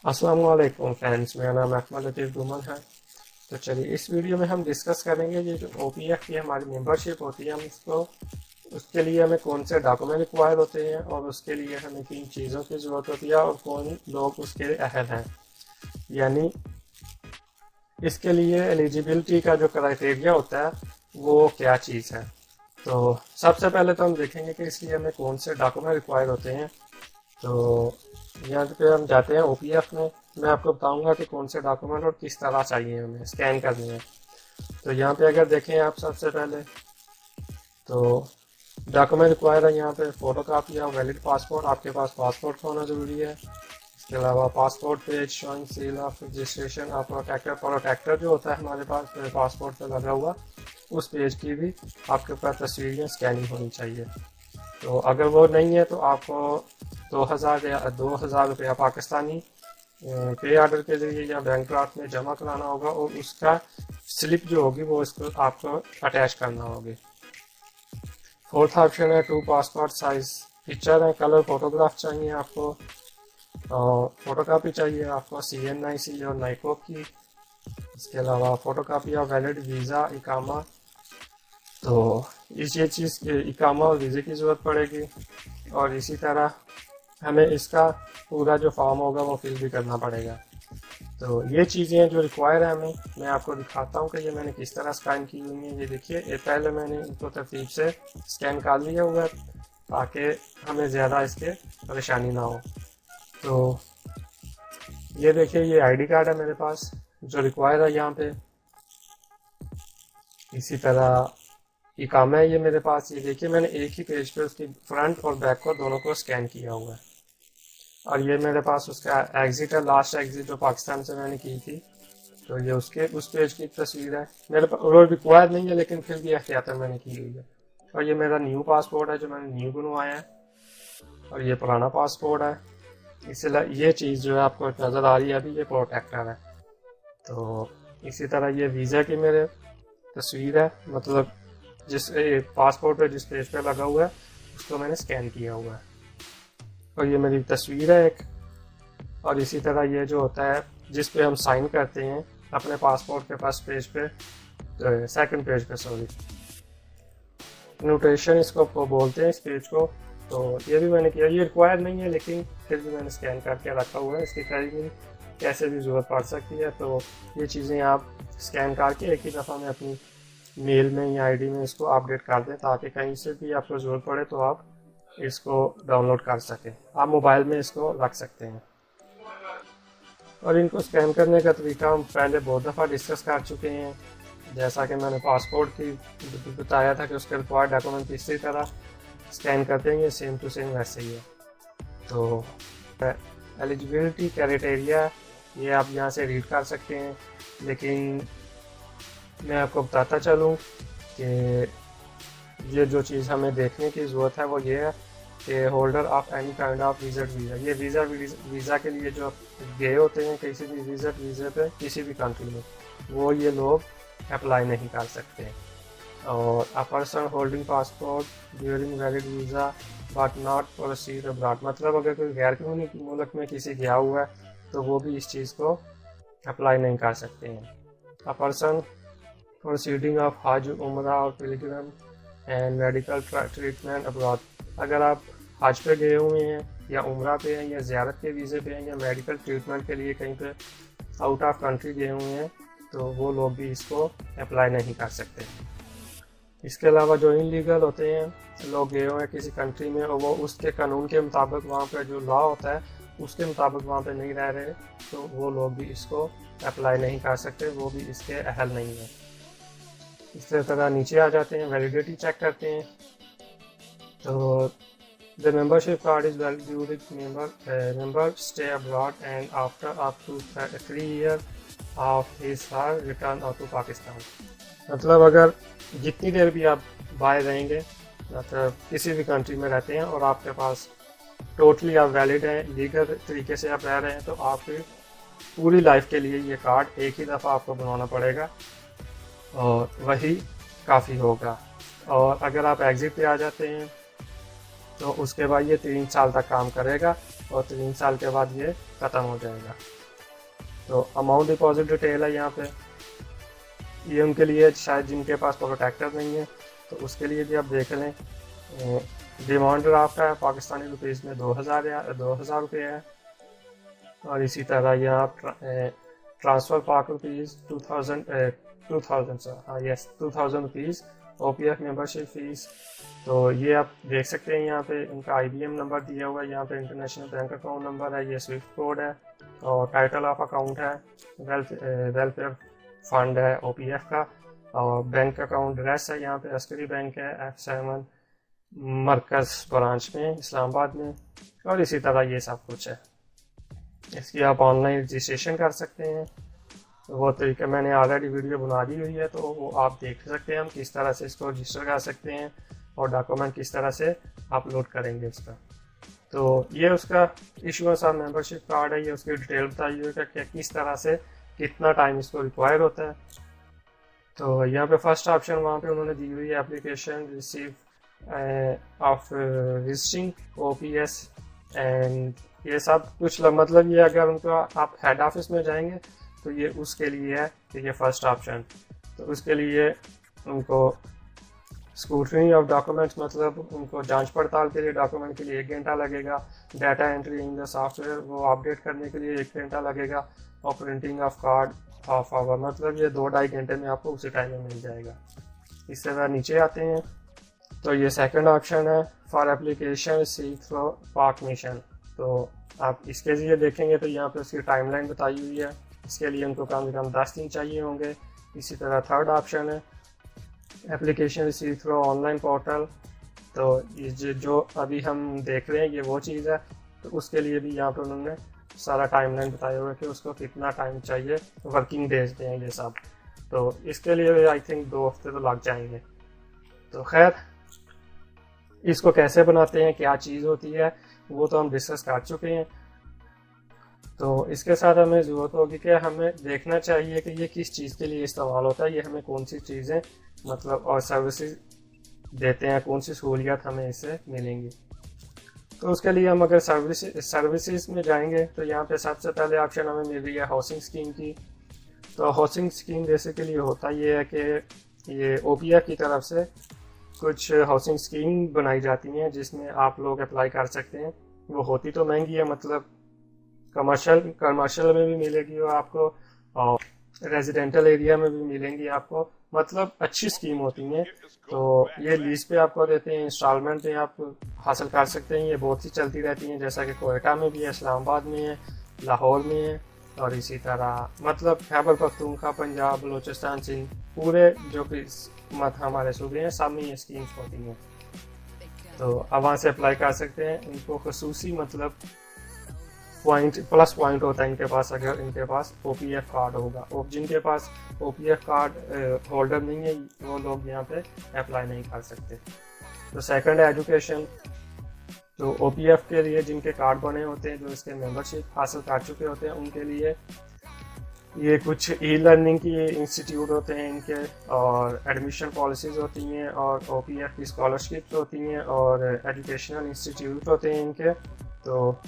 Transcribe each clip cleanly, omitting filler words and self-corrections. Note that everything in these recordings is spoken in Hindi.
अस्सलाम वालेकुम फ्रेंड्स, मेरा नाम अहमद लतीफ़ डुमन है। तो चलिए इस वीडियो में हम डिस्कस करेंगे ये जो OPF की हमारी मेंबरशिप होती है, हम इसको उसके लिए हमें कौन से डॉक्यूमेंट रिक्वायर होते हैं और उसके लिए हमें किन चीज़ों की ज़रूरत होती है और कौन लोग उसके लिए अहल हैं। यानी इसके लिए एलिजिबिलिटी का जो क्राइटेरिया होता है वो क्या चीज़ है। तो सबसे पहले तो हम देखेंगे कि इसलिए हमें कौन से डॉक्यूमेंट रिक्वायर होते हैं। तो यहाँ पे हम जाते हैं OPF में। मैं आपको बताऊंगा कि कौन से डॉक्यूमेंट और किस तरह चाहिए हमें स्कैन करने हैं। तो यहाँ पे अगर देखें आप सबसे पहले तो डॉक्यूमेंट रिक्वायर है यहाँ पे फोटो कापी या वैलिड पासपोर्ट। आपके पास पासपोर्ट होना ज़रूरी है। इसके अलावा passport page showing seal of registration of protector जो होता है हमारे पास पासपोर्ट पे लगा हुआ, उस पेज की भी आपके पास तस्वीरें स्कैनिंग होनी चाहिए। तो अगर वो नहीं है तो आपको 2000 रुपया पाकिस्तानी पे ऑर्डर के जरिए या बैंक ड्राफ्ट में जमा कराना होगा और उसका स्लिप जो होगी वो इसको आपको अटैच करना होगी। फोर्थ ऑप्शन है 2 पासपोर्ट साइज पिक्चर है, कलर फोटोग्राफ चाहिए आपको और फोटोकॉपी चाहिए आपको CNIC और नाइकोप की। इसके अलावा फोटोकॉपी ऑफ वैलिड वीज़ा इकामा, तो ये चीज़ इकामा और वीज़े की ज़रूरत पड़ेगी। और इसी तरह हमें इसका पूरा जो फॉर्म होगा वो फिल भी करना पड़ेगा। तो ये चीज़ें जो रिक्वायर है हमें, मैं आपको दिखाता हूँ कि ये मैंने किस तरह स्कैन की हुई है। ये देखिए, ये पहले मैंने इनको तरतीब से स्कैन कर लिया हुआ है ताकि हमें ज़्यादा इसके परेशानी ना हो। तो ये देखिए, ये ID कार्ड है मेरे पास जो रिक्वायर है यहाँ पे। इसी तरह इकामा है ये मेरे पास। ये देखिए, मैंने एक ही पेज पे उसकी फ्रंट और बैक को दोनों को स्कैन किया हुआ है। और ये मेरे पास उसका एग्जिट है, लास्ट एग्जिट जो पाकिस्तान से मैंने की थी। तो ये उसके उस पेज की तस्वीर है मेरे पास। और रिक्वायर नहीं है लेकिन फिर भी एहतियातन मैंने की हुई है। और ये मेरा न्यू पासपोर्ट है जो मैंने न्यू बनवाया है। और ये पुराना पासपोर्ट है। इसलिए ये चीज़ जो है आपको नज़र आ रही है अभी, ये प्रोटेक्टर है। तो इसी तरह ये वीज़ा की मेरे तस्वीर है, मतलब जिस पासपोर्ट पे जिस पेज पे लगा हुआ है उसको मैंने स्कैन किया हुआ है। और ये मेरी तस्वीर है एक। और इसी तरह ये जो होता है जिस पे हम साइन करते हैं अपने पासपोर्ट के फर्स्ट पेज पे, सेकंड पेज पे सॉरी, नोटेशन इसको बोलते हैं इस पेज को। तो ये भी मैंने किया। ये रिक्वायर नहीं है लेकिन फिर भी मैंने स्कैन करके रखा हुआ है। इसकी कहीं कैसे भी ज़रूरत पड़ सकती है। तो ये चीज़ें आप स्कैन करके एक ही दफ़ा में अपनी मेल में या ID में इसको अपडेट कर दें ताकि कहीं से भी आपको ज़रूरत पड़े तो आप इसको डाउनलोड कर सकें। आप मोबाइल में इसको रख सकते हैं। और इनको स्कैन करने का तरीका हम पहले बहुत दफ़ा डिस्कस कर चुके हैं। जैसा कि मैंने पासपोर्ट की बताया था कि उसके रिक्वायर्ड डॉक्यूमेंट इसी तरह स्कैन करते हैं, सेम टू सेम वैसे ही है। तो एलिजिबिलिटी क्राइटेरिया ये आप यहाँ से रीड कर सकते हैं, लेकिन मैं आपको बताता चलूँ कि ये जो चीज़ हमें देखने की ज़रूरत है वो ये है कि holder of any kind of visit visa, ये वीज़ा के लिए जो गए होते हैं किसी भी विजिट वीज़े पे किसी भी कंट्री में, वो ये लोग अप्लाई नहीं कर सकते। और a person holding passport during valid visa but not proceed abroad, मतलब अगर कोई गैर कानूनी मुल्क में किसी गया हुआ है तो वो भी इस चीज़ को अप्लाई नहीं कर सकते हैं। अ पर्सन प्रोसीडिंग ऑफ हज उम्रा और Pilgrim and medical treatment abroad, अगर आप हज पे गए हुए हैं या उम्रा पे हैं या ज़ियारत के वीज़े पे हैं या मेडिकल ट्रीटमेंट के लिए कहीं पे आउट ऑफ कंट्री गए हुए हैं तो वो लोग भी इसको अप्लाई नहीं कर सकते। इसके अलावा जो इनलीगल होते हैं, लोग गए हुए हैं किसी कंट्री में और वो उसके कानून के मुताबिक वहाँ पे जो लॉ होता है उसके मुताबिक वहाँ पे नहीं रह रहे, तो वो लोग भी इसको अप्लाई नहीं कर सकते, वो भी इसके अहल नहीं है। इस तरह नीचे आ जाते हैं, वैलिडिटी चेक करते हैं। तो the membership card is valid during member stay abroad and after up to 3 year of his her return to Pakistan, मतलब अगर जितनी देर भी आप बाहर रहेंगे, मतलब किसी भी कंट्री में रहते हैं और आपके पास टोटली आप वैलिड हैं, लीगल तरीके से आप रह रहे हैं, तो आपकी पूरी लाइफ के लिए ये कार्ड एक ही दफ़ा आपको बनवाना पड़ेगा और वही काफ़ी होगा। और अगर आप एग्ज़िट पे आ जाते हैं तो उसके बाद ये 3 साल तक काम करेगा और 3 साल के बाद ये ख़त्म हो जाएगा। तो अमाउंट डिपॉजिट डिटेल है यहाँ पे, ये उनके लिए शायद जिनके पास प्रोटेक्टर नहीं है तो उसके लिए भी आप देख लें। डिमांड ड्राफ्ट है पाकिस्तानी रुपीज़ में 2000 रुपये है। और इसी तरह यहाँ ट्रांसफ़र पाक rupees 2000 rupees OPF membership fees. तो ये आप देख सकते हैं यहाँ पे इनका IBM नंबर दिया हुआ है, यहाँ पे इंटरनेशनल बैंक अकाउंट नंबर है, ये स्विफ्ट कोड है और टाइटल ऑफ अकाउंट है, वेलफेयर फंड है OPF का, और बैंक अकाउंट एड्रेस है यहाँ पे अस्करी बैंक है F7 मरकज़ ब्रांच में इस्लामाबाद में। और इसी तरह ये सब कुछ है। इसकी आप ऑनलाइन रजिस्ट्रेशन कर सकते हैं, वो तरीका मैंने ऑलरेडी वीडियो बना दी हुई है, तो वो आप देख सकते हैं हम किस तरह से इसको रजिस्टर कर सकते हैं और डॉक्यूमेंट किस तरह से अपलोड करेंगे उसका। तो ये उसका इशूएंस ऑफ मेंबरशिप कार्ड है, ये उसकी डिटेल बताई हुई है कि किस तरह से कितना टाइम इसको रिक्वायर होता है। तो यहाँ पे फर्स्ट ऑप्शन वहाँ पे उन्होंने दी हुई है application receive of registering OPS and ये सब कुछ मतलब ये अगर उनको आप हेड ऑफिस में जाएंगे तो ये उसके लिए है कि ये फर्स्ट ऑप्शन। तो उसके लिए उनको स्क्रूटनी ऑफ डॉक्यूमेंट्स मतलब उनको जांच पड़ताल के लिए डॉक्यूमेंट के लिए 1 घंटा लगेगा, data entry in the software वो अपडेट करने के लिए 1 घंटा लगेगा और printing of card half hour मतलब ये 2-2.5 घंटे में आपको उसी टाइम में मिल जाएगा। इस तरह नीचे आते हैं तो ये सेकंड ऑप्शन है फॉर एप्लीकेशन रिसीव थ्रू पाक मिशन। तो आप इसके लिए देखेंगे तो यहाँ पे उसकी टाइमलाइन बताई हुई है, इसके लिए उनको कम से कम 10 दिन चाहिए होंगे। इसी तरह थर्ड ऑप्शन है application receive through online portal. तो ये जो अभी हम देख रहे हैं ये वो चीज़ है, तो उसके लिए भी यहाँ पर उन्होंने सारा टाइमलाइन बताया हुआ है कि उसको कितना टाइम चाहिए, वर्किंग डेज दें ये सब। तो इसके लिए आई थिंक 2 हफ्ते तो लग जाएंगे। तो खैर इसको कैसे बनाते हैं, क्या चीज़ होती है, वो तो हम डिस्कस कर चुके हैं। तो इसके साथ हमें ज़रूरत होगी कि हमें देखना चाहिए कि ये किस चीज़ के लिए इस्तेमाल होता है, ये हमें कौन सी चीज़ें मतलब और सर्विसेज देते हैं, कौन सी सहूलियत हमें इससे मिलेंगी। तो उसके लिए हम अगर सर्विसेज में जाएंगे तो यहाँ पे सबसे पहले ऑप्शन हमें मिल रही है हाउसिंग स्कीम की। तो हाउसिंग स्कीम बेसिकली होता ये है कि ये OPF की तरफ से कुछ हाउसिंग स्कीम बनाई जाती हैं जिसमें आप लोग अप्लाई कर सकते हैं। वो होती तो महंगी है, मतलब कमर्शियल में भी मिलेगी और आपको और रेजिडेंटल एरिया में भी मिलेंगी आपको, मतलब अच्छी स्कीम होती हैं। तो ये लीज पे आपको देते हैं, इंस्टॉलमेंट में आप हासिल कर सकते हैं। ये बहुत सी चलती रहती हैं, जैसा कि कोयटा में भी है, इस्लामाबाद में है, लाहौर में है और इसी तरह मतलब खैबर पख्तूनख्वा, पंजाब, बलूचिस्तान, सिंध पूरे जो भी हमारे सूबे हैं सब में ये स्कीम्स होती हैं। तो अब वहाँ से अप्लाई कर सकते हैं। इनको खसूसी मतलब प्लस पॉइंट होता है इनके पास अगर इनके पास OPF कार्ड होगा। और जिनके पास OPF कार्ड होल्डर नहीं है वो लोग यहाँ पे अप्लाई नहीं कर सकते। तो सेकंड है एजुकेशन। तो OPF के लिए जिनके कार्ड बने होते हैं, जो इसके मेंबरशिप हासिल कर चुके होते हैं, उनके लिए ये कुछ ई-लर्निंग की इंस्टीट्यूट होते हैं इनके, और एडमिशन पॉलिसीज़ होती हैं, और OPF की स्कॉलरशिप्स होती हैं, और एजुकेशनल इंस्टीट्यूट होते हैं इनके। तो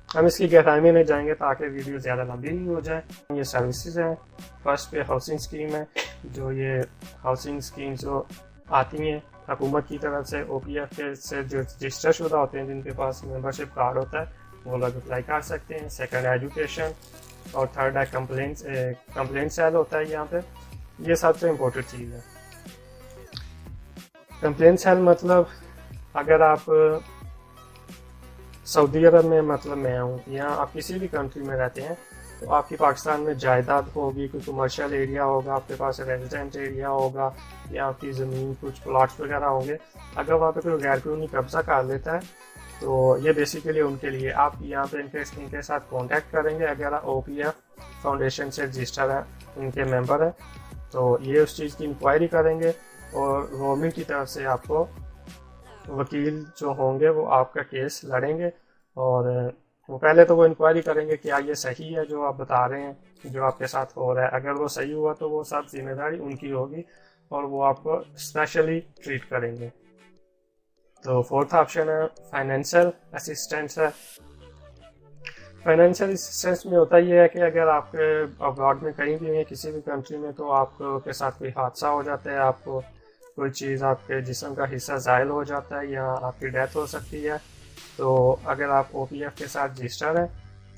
हम इसकी गहराई में नहीं जाएंगे ताकि वीडियो ज़्यादा लंबी नहीं हो जाए। ये सर्विसेज हैं। फर्स्ट पे हाउसिंग स्कीम है, जो ये हाउसिंग स्कीम जो आती हैं हुकूमत की तरफ से OPF के से जो रजिस्टर शुदा होते हैं, जिनके पास मेंबरशिप कार्ड होता है, वो लोग अप्लाई कर सकते हैं। सेकंड एजुकेशन और थर्ड है कंप्लेंट सेल होता है यहाँ पे। ये सबसे इम्पोर्टेंट चीज़ है। कंप्लेंट सेल मतलब अगर आप सऊदी अरब में मतलब मैं हूँ या आप किसी भी कंट्री में रहते हैं, तो आपकी पाकिस्तान में जायदाद होगी, कोई कमर्शियल एरिया होगा, आपके पास रेजिडेंट एरिया होगा या आपकी ज़मीन कुछ प्लॉट्स वगैरह होंगे। अगर वहाँ पे कोई गैर कानूनी कब्जा कर लेता है तो ये बेसिकली उनके लिए आप यहाँ पे इनके साथ कांटेक्ट करेंगे। अगर OPF फाउंडेशन से रजिस्टर है, इनके मेंबर है, तो ये उस चीज़ की इंक्वायरी करेंगे और गवर्नमेंट की तरफ से आपको वकील जो होंगे वो आपका केस लड़ेंगे। और वो पहले तो वो इंक्वायरी करेंगे कि क्या ये सही है जो आप बता रहे हैं, जो आपके साथ हो रहा है। अगर वो सही हुआ तो वो सब जिम्मेदारी उनकी होगी और वो आपको स्पेशली ट्रीट करेंगे। तो फोर्थ ऑप्शन है फाइनेंशियल असिस्टेंस है। फाइनेंशियल असिस्टेंस में होता ये है कि अगर आपके अब्रॉड में कहीं भी हैं, किसी भी कंट्री में, तो आपके साथ कोई हादसा हो जाता है, आपको कोई चीज़, आपके जिस्म का हिस्सा ज़ायल हो जाता है या आपकी डेथ हो सकती है, तो अगर आप OPF के साथ रजिस्टर है,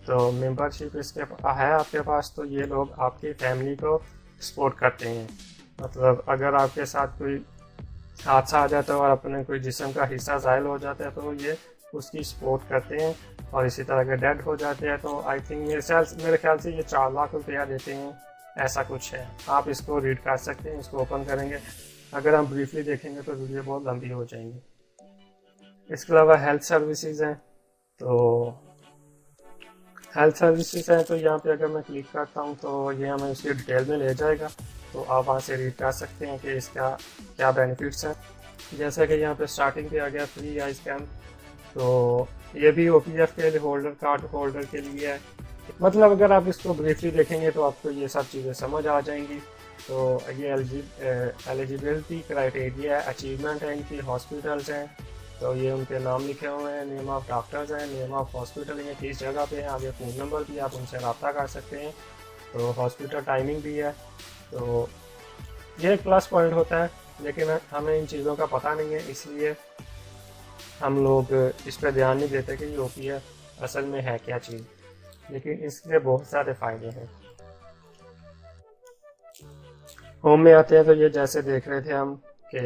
तो मेंबरशिप इसके है आपके पास, तो ये लोग आपकी फैमिली को सपोर्ट करते हैं। मतलब अगर आपके साथ कोई हादसा आ जाता है और अपने कोई जिस्म का हिस्सा ज़ायल हो जाता है, तो ये उसकी सपोर्ट करते हैं। और इसी तरह अगर डेड हो जाते हैं तो आई थिंक मेरे ख्याल से ये 4 लाख रुपया देते हैं, ऐसा कुछ है। आप इसको रीड कर सकते हैं, इसको ओपन करेंगे। अगर हम ब्रीफली देखेंगे तो वीडियो बहुत लंबी हो जाएंगी। इसके अलावा हेल्थ सर्विसेज हैं, तो हेल्थ सर्विसेज हैं, तो यहाँ पे अगर मैं क्लिक करता हूँ तो ये हमें उसकी डिटेल में ले जाएगा, तो आप वहाँ से रीड कर सकते हैं कि इसका क्या बेनिफिट्स हैं। जैसे कि यहाँ पे स्टार्टिंग पे आ गया फ्री आई स्कैन, तो ये भी OPF के होल्डर, कार्ड होल्डर के लिए है। मतलब अगर आप इसको ब्रीफली देखेंगे तो आपको ये सब चीज़ें समझ आ जाएंगी। तो ये एलिजिबिलिटी क्राइटेरिया है, अचीवमेंट है, इनकी हॉस्पिटल्स हैं, तो ये उनके नाम लिखे हुए हैं, नेम ऑफ डॉक्टर्स हैं, नेम ऑफ हॉस्पिटल है, किस जगह पे है, आगे फ़ोन नंबर भी, आप उनसे रब्ता कर सकते हैं। तो हॉस्पिटल टाइमिंग भी है, तो ये एक प्लस पॉइंट होता है। लेकिन हमें इन चीज़ों का पता नहीं है, इसलिए हम लोग इस पर ध्यान नहीं देते कि ये OPF असल में है क्या चीज़, लेकिन इसके बहुत सारे फ़ायदे हैं। होम में आते हैं तो ये जैसे देख रहे थे हम कि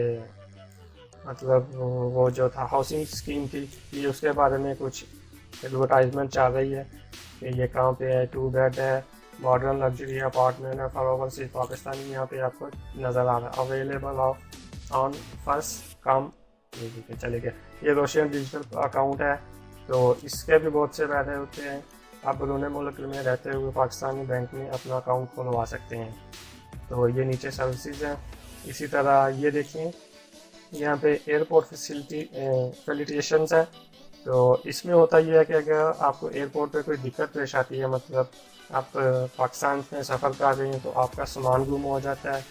मतलब वो जो था हाउसिंग स्कीम थी, ये उसके बारे में कुछ एडवर्टाइजमेंट चल रही है कि ये कहाँ पे है, 2 बेड है, मॉडर्न लग्जरी अपार्टमेंट है, फॉर सिर्फ पाकिस्तानी यहाँ पे आपको नज़र आ रहा है, अवेलेबल ऑन फर्स्ट कम, ठीक है चले गए। ये रोशन डिजिटल अकाउंट है, तो इसके भी बहुत से फायदे होते हैं। आप बरूने मुल्क में रहते हुए पाकिस्तानी बैंक में अपना अकाउंट खुलवा सकते हैं। तो ये नीचे सर्विसेज हैं। इसी तरह ये देखिए यहाँ पे एयरपोर्ट फैसिलिटेशंस है, तो इसमें होता ये है कि अगर आपको एयरपोर्ट पे कोई दिक्कत पेश आती है, मतलब आप पाकिस्तान में सफ़र कर रहे हैं, तो आपका सामान गुम हो जाता है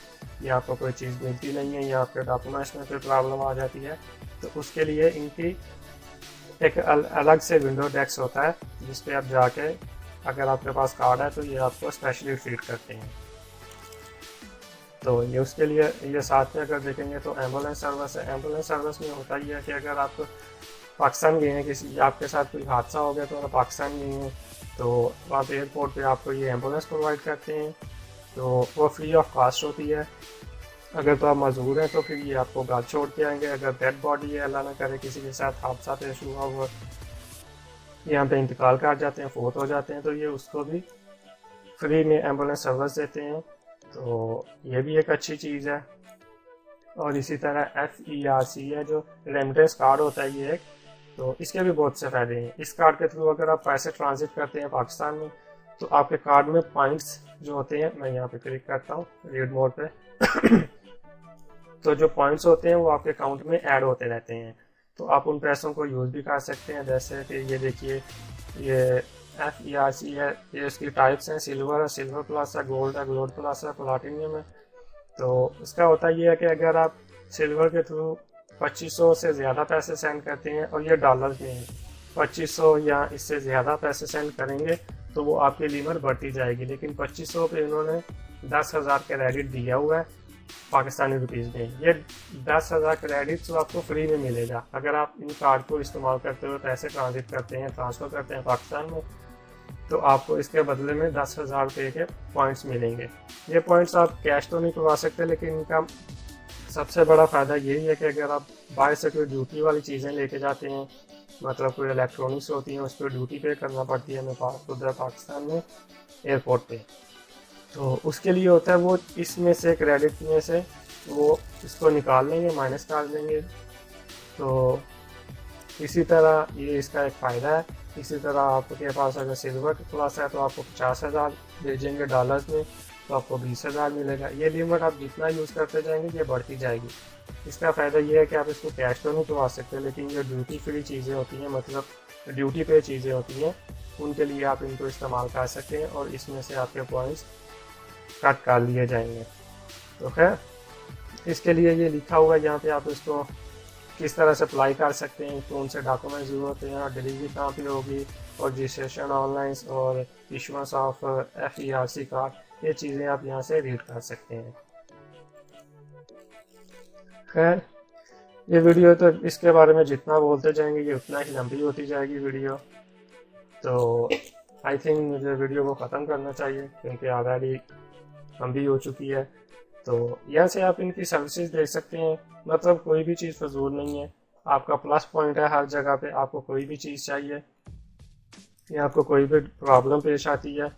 या आपको कोई चीज़ मिलती नहीं है या आपके डॉक्यूमेंट्स में कोई प्रॉब्लम आ जाती है, तो उसके लिए इनकी एक अलग से विंडो डेस्क होता है, जिस पे आप जाके अगर आपके पास कार्ड है तो ये आपको स्पेशली ट्रीट करते हैं। तो ये उसके लिए ये साथ में अगर देखेंगे तो एम्बुलेंस सर्विस है। एम्बुलेंस सर्विस में होता ये है कि अगर आप पाकिस्तान गए हैं, किसी आपके साथ कोई हादसा हो गया तो अगर पाकिस्तान गए हैं, तो वहाँ पे एयरपोर्ट पे आपको ये एम्बुलेंस प्रोवाइड करते हैं, तो वो फ्री ऑफ कॉस्ट होती है। अगर तो आप मजबूर हैं तो फिर ये आपको घर छोड़ के आएंगे। अगर डेड बॉडी है, अल्लाह ना करे किसी के साथ हादसा पेश हुआ हुआ, यहाँ पे इंतकाल कर जाते हैं, फोत हो जाते हैं, तो ये उसको भी फ्री में एम्बुलेंस सर्विस देते हैं, तो ये भी एक अच्छी चीज़ है। और इसी तरह FERC है, जो रेमिटेंस कार्ड होता है ये एक, तो इसके भी बहुत से फ़ायदे हैं। इस कार्ड के थ्रू अगर आप पैसे ट्रांजिट करते हैं पाकिस्तान में, तो आपके कार्ड में पॉइंट्स जो होते हैं, मैं यहाँ पे क्लिक करता हूँ रीड मोड पे तो जो पॉइंट्स होते हैं वो आपके अकाउंट में ऐड होते रहते हैं, तो आप उन पैसों को यूज़ भी कर सकते हैं। जैसे कि ये देखिए, ये FERC है, ये इसकी टाइप्स हैं, सिल्वर है, सिल्वर प्लस है, गोल्ड है, गोल्ड प्लस है, प्लाटिनियम है। तो इसका होता ये है कि अगर आप सिल्वर के थ्रू 2500 से ज़्यादा पैसे सेंड करते हैं, और ये डॉलर्स में 2500 या इससे ज़्यादा पैसे सेंड करेंगे, तो वो आपकी लिमिट बढ़ती जाएगी। लेकिन 2500 पे इन्होंने 10,000 क्रेडिट दिया हुआ है पाकिस्तानी रुपीज़ में। ये 10,000 क्रेडिट तो आपको फ्री में मिलेगा अगर आप इन कार्ड को इस्तेमाल करते हुए पैसे ट्रांजिट करते हैं, ट्रांसफ़र करते हैं पाकिस्तान में, तो आपको इसके बदले में 10,000 रुपये के पॉइंट्स मिलेंगे। ये पॉइंट्स आप कैश तो नहीं करवा सकते, लेकिन इनका सबसे बड़ा फ़ायदा यही है कि अगर आप बाहर से कोई ड्यूटी वाली चीज़ें लेके जाते हैं, मतलब कोई इलेक्ट्रॉनिक्स होती हैं, उस पर ड्यूटी पे करना पड़ती है उधर पाकिस्तान में एयरपोर्ट पे, तो उसके लिए होता है वो इसमें से क्रेडिट में से वो इसको निकाल लेंगे, माइनस कर देंगे। तो इसी तरह ये इसका एक फ़ायदा है। इसी तरह आपके पास अगर सिल्वर क्लास है तो आपको 50,000 भेजेंगे डॉलर्स में, तो आपको 20,000 मिलेगा। ये लिमिट आप जितना यूज़ करते जाएंगे ये बढ़ती जाएगी। इसका फ़ायदा ये है कि आप इसको कैश तो नहीं करवा सकते, लेकिन जो ड्यूटी फ्री चीज़ें होती हैं, मतलब ड्यूटी पे चीज़ें होती हैं, उनके लिए आप इनको इस्तेमाल कर सकते हैं और इसमें से आपके पॉइंट्स कट कर लिए जाएंगे। तो खैर इसके लिए ये लिखा हुआ है यहाँ पे, आप इसको किस तरह से अप्लाई कर सकते हैं, कौन से डॉक्यूमेंट ज़रूरत है, यहाँ डिलीवरी कहाँ पे होगी, और रजिस्ट्रेशन ऑनलाइन और इशुएंस ऑफ FERC कार्ड, ये चीज़ें आप यहाँ से रीड कर सकते हैं। खैर ये वीडियो तो इसके बारे में जितना बोलते जाएंगे ये उतना ही लंबी होती जाएगी वीडियो, तो आई थिंक मुझे वीडियो को ख़त्म करना चाहिए क्योंकि ऑलरेडी लंबी हो चुकी है। तो यहाँ से आप इनकी सर्विसेज देख सकते हैं, मतलब कोई भी चीज़ फजूल नहीं है, आपका प्लस पॉइंट है हर जगह पे। आपको कोई भी चीज़ चाहिए या आपको कोई भी प्रॉब्लम पेश आती है,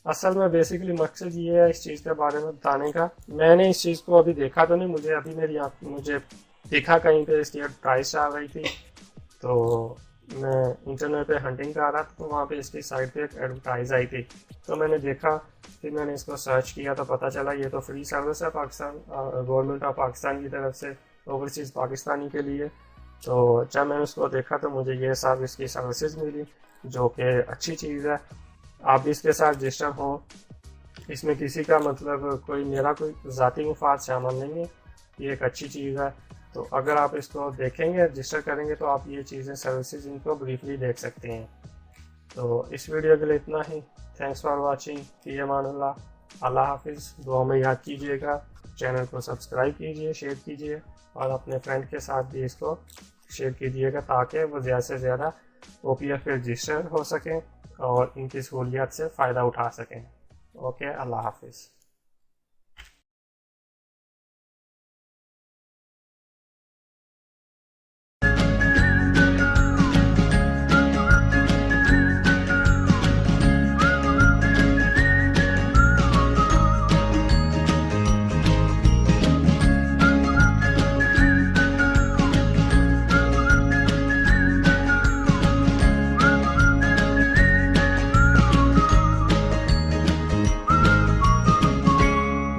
असल में बेसिकली मकसद ये है इस चीज़ के बारे में बताने का। मैंने इस चीज़ को अभी देखा तो नहीं, मुझे अभी मुझे देखा कहीं पे इसकी प्राइस आ गई थी, तो मैं इंटरनेट पे हंटिंग कर रहा था तो वहाँ पे इसकी साइट पे एक एडवर्टाइज आई थी, तो मैंने देखा, फिर मैंने इसको सर्च किया तो पता चला ये तो फ्री सर्विस है पाकिस्तान गवर्नमेंट ऑफ पाकिस्तान की तरफ से ओवरसीज़ पाकिस्तानी के लिए। तो जब मैंने उसको देखा तो मुझे ये सब इसकी सर्विसेज मिली जो कि अच्छी चीज़ है। आप भी इसके साथ रजिस्टर हो, इसमें किसी का मतलब मेरा कोई ज़ाती मुफाद शामिल नहीं है, ये एक अच्छी चीज़ है। तो अगर आप इसको देखेंगे, रजिस्टर करेंगे तो आप ये चीज़ें सर्विसेज इनको ब्रीफली देख सकते हैं। तो इस वीडियो के लिए इतना ही। Thanks for watching. फी अमानुल्लाह। अल्लाह हाफिज़। दुआ में याद कीजिएगा, चैनल को सब्सक्राइब कीजिए, शेयर कीजिए और अपने फ्रेंड के साथ भी इसको शेयर कीजिएगा ताकि वो ज़्यादा से ज़्यादा OPF पे रजिस्टर हो सकें और इनकी सहूलियत से फ़ायदा उठा सकें। ओके, अल्लाह हाफिज़।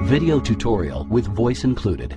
Video tutorial with voice included.